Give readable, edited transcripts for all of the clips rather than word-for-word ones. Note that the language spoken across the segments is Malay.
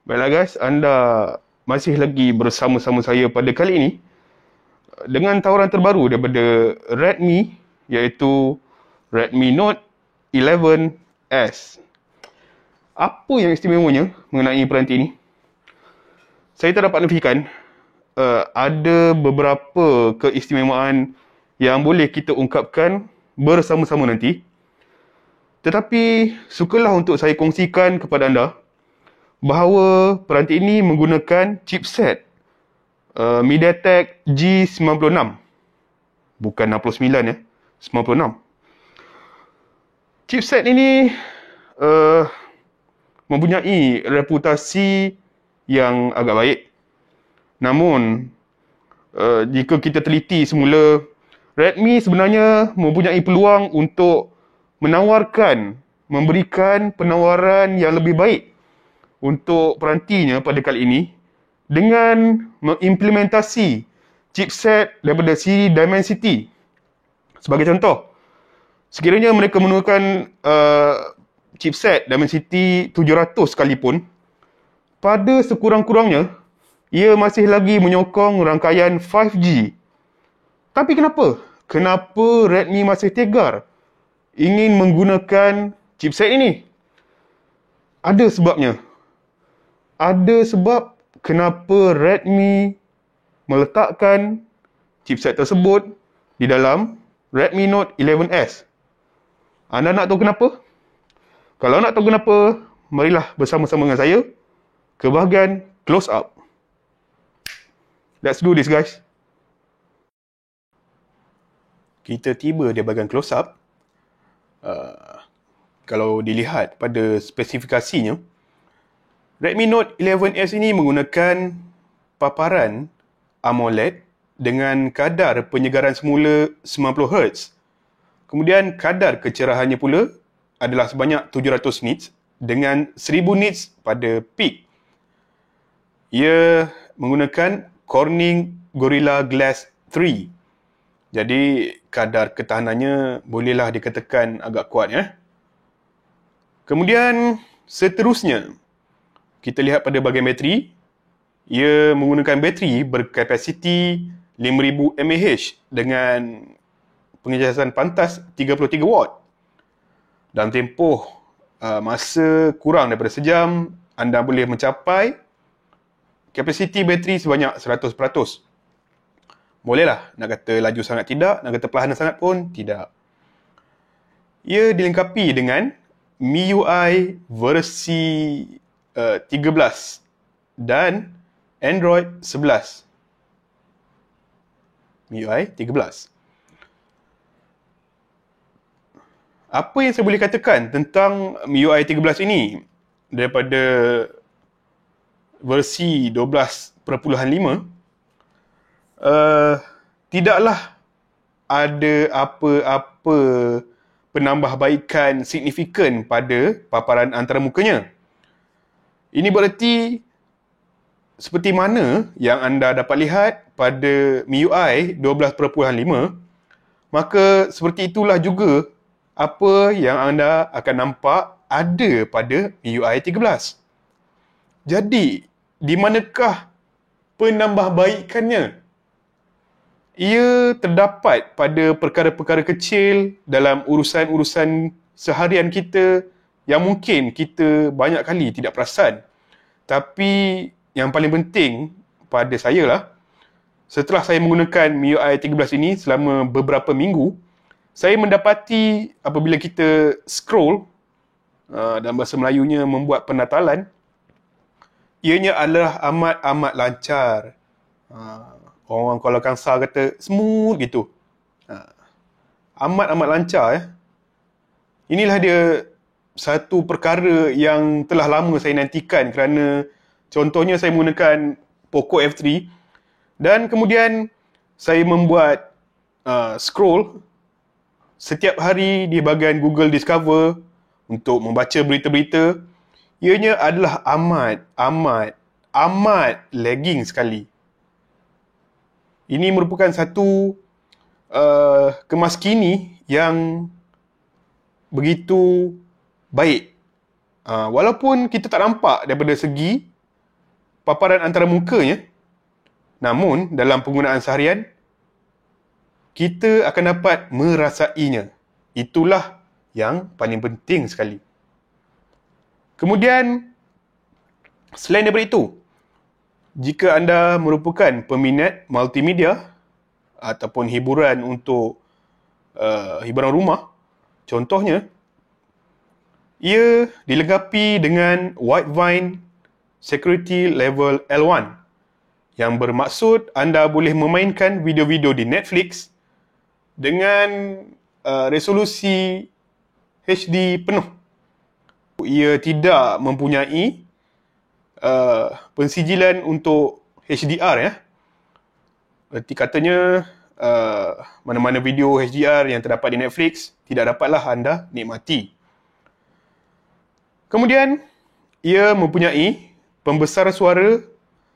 Baiklah guys, anda masih lagi bersama-sama saya pada kali ini dengan tawaran terbaru daripada Redmi, iaitu Redmi Note 11S. Apa yang istimewanya mengenai peranti ini? Saya tak dapat nafikan ada beberapa keistimewaan yang boleh kita ungkapkan bersama-sama nanti. Tetapi sukalah untuk saya kongsikan kepada anda bahawa peranti ini menggunakan chipset MediaTek G96. Bukan 69 ya, 96. Chipset ini mempunyai reputasi yang agak baik. Namun, jika kita teliti semula, Redmi sebenarnya mempunyai peluang untuk memberikan penawaran yang lebih baik untuk perantinya pada kali ini dengan mengimplementasi chipset daripada siri Dimensity. Sebagai contoh, sekiranya mereka menggunakan chipset Dimensity 700 sekalipun, pada sekurang-kurangnya ia masih lagi menyokong rangkaian 5G. Tapi kenapa? Kenapa Redmi masih tegar ingin menggunakan chipset ini? Ada sebabnya. Ada sebab kenapa Redmi meletakkan chipset tersebut di dalam Redmi Note 11S. Anda nak tahu kenapa? Kalau nak tahu kenapa, marilah bersama-sama dengan saya ke bahagian close up. Let's do this guys. Kita tiba di bahagian close up. Kalau dilihat pada spesifikasinya, Redmi Note 11S ini menggunakan paparan AMOLED dengan kadar penyegaran semula 90Hz. Kemudian kadar kecerahannya pula adalah sebanyak 700 nits dengan 1000 nits pada peak. Ia menggunakan Corning Gorilla Glass 3. Jadi kadar ketahanannya bolehlah dikatakan agak kuat ya. Kemudian seterusnya, kita lihat pada bahagian bateri. Ia menggunakan bateri berkapasiti 5000 mAh dengan pengecasan pantas 33 watt. Dalam tempoh masa kurang daripada sejam, anda boleh mencapai kapasiti bateri sebanyak 100%. Bolehlah nak kata laju sangat tidak, nak kata perlahan sangat pun tidak. Ia dilengkapi dengan MIUI versi 13 dan Android 11. MIUI 13. Apa yang saya boleh katakan tentang MIUI 13 ini daripada versi 12.5? Tidaklah ada apa-apa penambahbaikan signifikan pada paparan antaramukanya. Ini bererti seperti mana yang anda dapat lihat pada MIUI 12.5, maka seperti itulah juga apa yang anda akan nampak ada pada MIUI 13. Jadi, di manakah penambahbaikannya? Ia terdapat pada perkara-perkara kecil dalam urusan-urusan seharian kita yang mungkin kita banyak kali tidak perasan. Tapi yang paling penting pada saya lah, setelah saya menggunakan MIUI 13 ini selama beberapa minggu, saya mendapati apabila kita scroll, dalam bahasa Melayunya membuat penatalan, ianya adalah amat-amat lancar. Orang kalau Kangsar kata smooth gitu. Amat-amat lancar ya. Inilah dia satu perkara yang telah lama saya nantikan kerana contohnya saya menggunakan Poco F3 dan kemudian saya membuat scroll setiap hari di bahagian Google Discover untuk membaca berita-berita. Ianya adalah amat lagging sekali. Ini merupakan satu kemaskini yang begitu baik. Walaupun kita tak nampak daripada segi paparan antarmukanya, namun dalam penggunaan seharian, kita akan dapat merasainya. Itulah yang paling penting sekali. Kemudian, selain daripada itu, jika anda merupakan peminat multimedia ataupun hiburan untuk hiburan rumah, contohnya, ia dilengkapi dengan Widevine Security Level L1 yang bermaksud anda boleh memainkan video-video di Netflix dengan resolusi HD penuh. Ia tidak mempunyai pensijilan untuk HDR ya. Berarti katanya mana-mana video HDR yang terdapat di Netflix tidak dapatlah anda nikmati. Kemudian ia mempunyai pembesar suara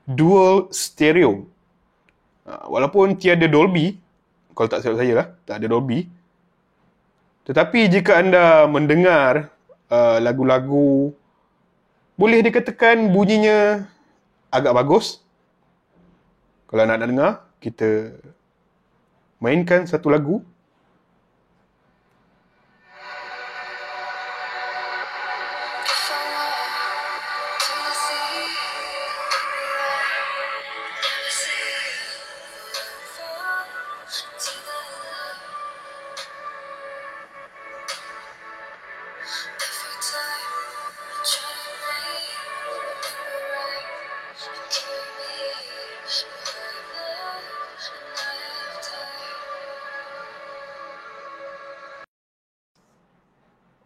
dual stereo. Walaupun tiada Dolby, kalau tak silap saya lah, tak ada Dolby. Tetapi jika anda mendengar lagu-lagu, boleh dikatakan bunyinya agak bagus. Kalau nak dengar, kita mainkan satu lagu.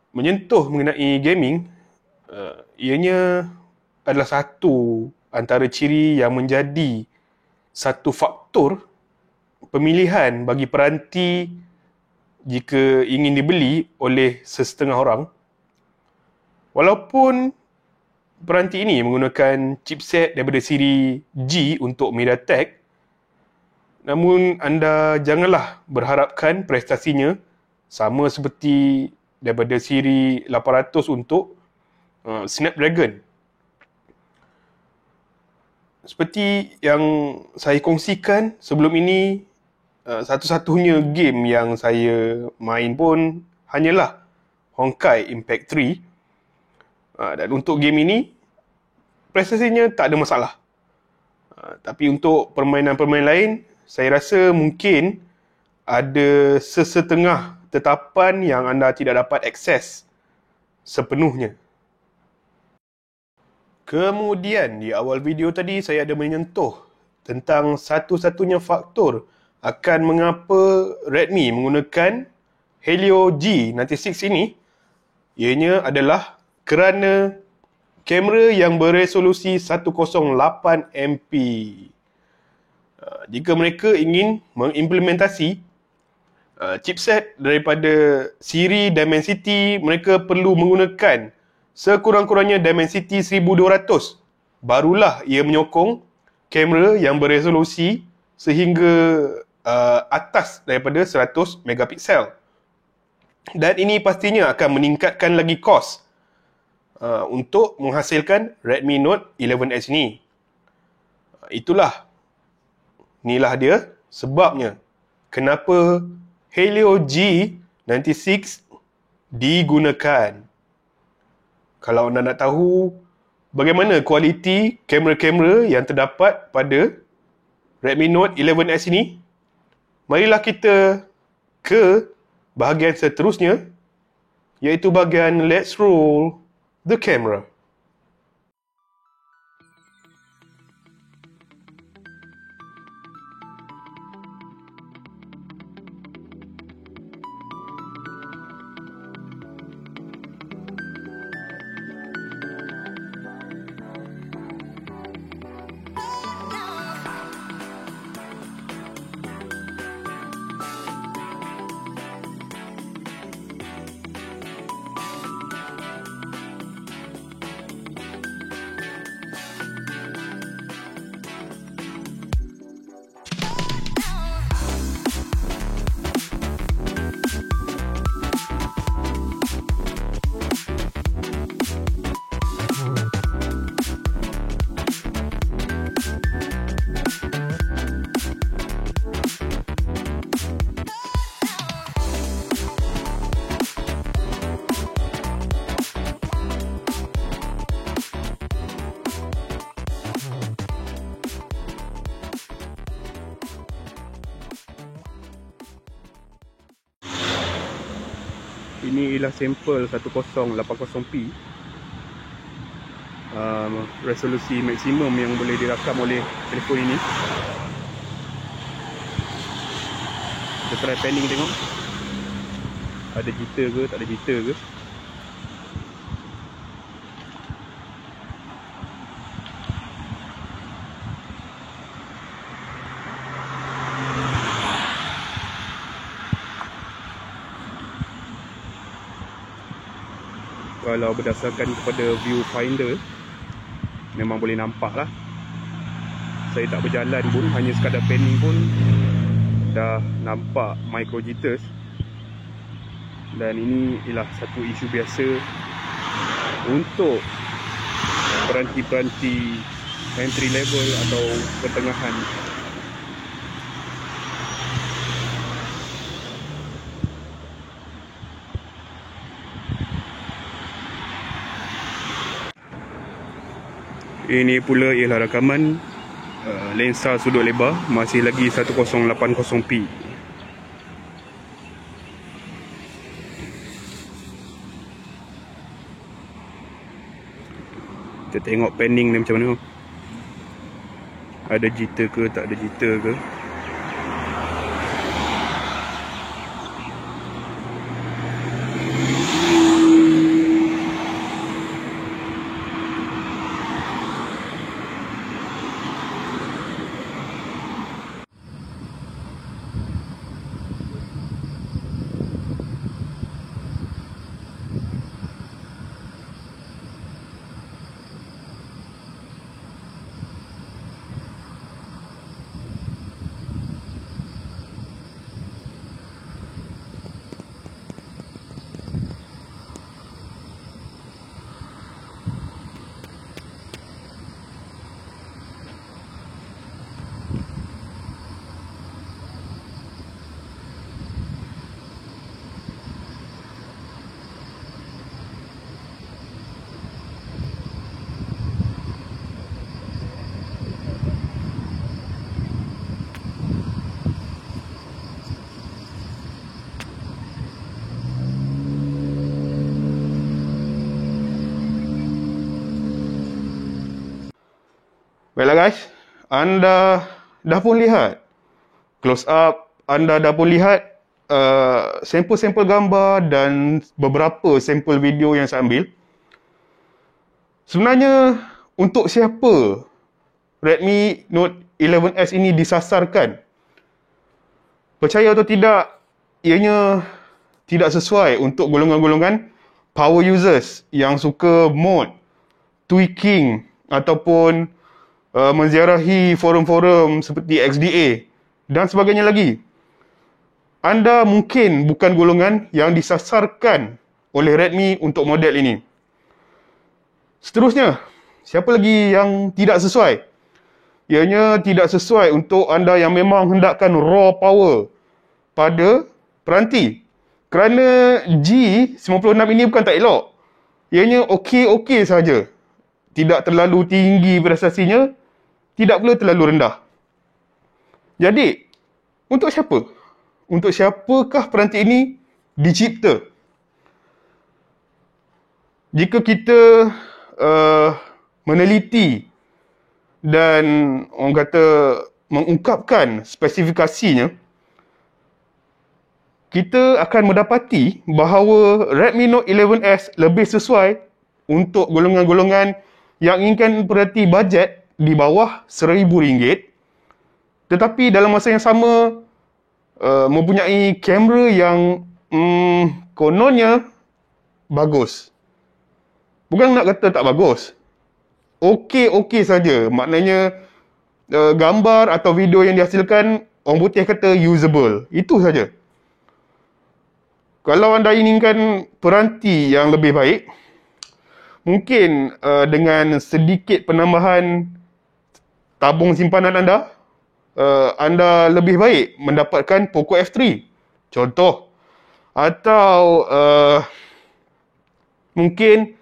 Menyentuh mengenai gaming, ianya adalah satu antara ciri yang menjadi satu faktor pemilihan bagi peranti jika ingin dibeli oleh sesetengah orang. Walaupun peranti ini menggunakan chipset daripada siri G untuk MediaTek, namun anda janganlah berharapkan prestasinya sama seperti daripada siri 800 untuk Snapdragon. Seperti yang saya kongsikan sebelum ini, satu-satunya game yang saya main pun hanyalah Honkai Impact 3. Dan untuk game ini, prestasinya tak ada masalah. Tapi untuk permainan-permainan lain, saya rasa mungkin ada sesetengah tetapan yang anda tidak dapat akses sepenuhnya. Kemudian di awal video tadi saya ada menyentuh tentang satu-satunya faktor akan mengapa Redmi menggunakan Helio G96 ini, ianya adalah kerana kamera yang beresolusi 108MP. Jika mereka ingin mengimplementasi chipset daripada siri Dimensity, mereka perlu menggunakan sekurang-kurangnya Dimensity 1200. Barulah ia menyokong kamera yang beresolusi sehingga atas daripada 100 megapiksel. Dan ini pastinya akan meningkatkan lagi kos untuk menghasilkan Redmi Note 11S ini. Inilah dia sebabnya kenapa Helio G96 digunakan. Kalau anda nak tahu bagaimana kualiti kamera-kamera yang terdapat pada Redmi Note 11S ini, marilah kita ke bahagian seterusnya, iaitu bahagian Let's Roll the Camera. ini ialah sampel 1080p. Resolusi maksimum yang boleh dirakam oleh telefon ini. Kita try panning tengok. Ada jitter ke, tak ada jitter ke. Kalau berdasarkan kepada viewfinder, memang boleh nampak lah. Saya tak berjalan pun, hanya sekadar panning pun dah nampak micro jitters. Dan ini ialah satu isu biasa untuk peranti-peranti entry level atau pertengahan. Ini pula ialah rakaman lensa sudut lebar, masih lagi 1080p. Kita tengok panning ni macam mana. Ada jitter ke, tak ada jitter ke. Baiklah guys, anda dah pun lihat close up, anda dah pun lihat sampel-sampel gambar dan beberapa sampel video yang saya ambil. Sebenarnya untuk siapa Redmi Note 11S ini disasarkan? Percaya atau tidak, ianya tidak sesuai untuk golongan-golongan power users yang suka mod, tweaking ataupun menziarahi forum-forum seperti XDA dan sebagainya lagi. Anda mungkin bukan golongan yang disasarkan oleh Redmi untuk model ini. Seterusnya, siapa lagi yang tidak sesuai? Ianya tidak sesuai untuk anda yang memang hendakkan raw power pada peranti. Kerana G96 ini bukan tak elok. Ianya okey-okey saja. Tidak terlalu tinggi prestasinya, tidak pula terlalu rendah. Jadi, untuk siapa? Untuk siapakah peranti ini dicipta? Jika kita meneliti dan orang kata mengungkapkan spesifikasinya, kita akan mendapati bahawa Redmi Note 11S lebih sesuai untuk golongan-golongan yang inginkan peranti bajet di bawah RM1,000, tetapi dalam masa yang sama mempunyai kamera yang kononnya bagus. Bukan nak kata tak bagus, okey-okey saja. Maknanya gambar atau video yang dihasilkan, orang putih kata usable. Itu saja. Kalau anda inginkan peranti yang lebih baik, mungkin dengan sedikit penambahan tabung simpanan anda lebih baik mendapatkan Poco F3 contoh, atau mungkin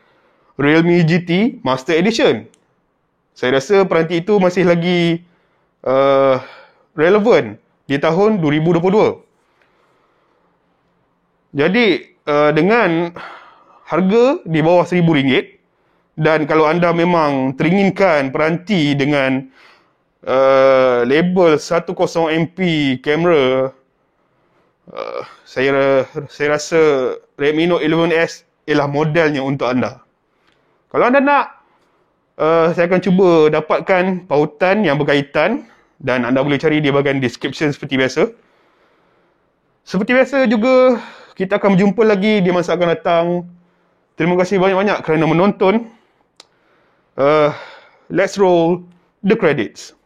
Realme GT Master Edition. Saya rasa peranti itu masih lagi relevan di tahun 2022. Jadi dengan harga di bawah RM1,000. Dan kalau anda memang teringinkan peranti dengan label 10MP kamera, saya rasa Redmi Note 11S ialah modelnya untuk anda. Kalau anda nak, saya akan cuba dapatkan pautan yang berkaitan dan anda boleh cari di bahagian description seperti biasa. Seperti biasa juga, kita akan berjumpa lagi di masa akan datang. Terima kasih banyak-banyak kerana menonton. Let's roll the credits.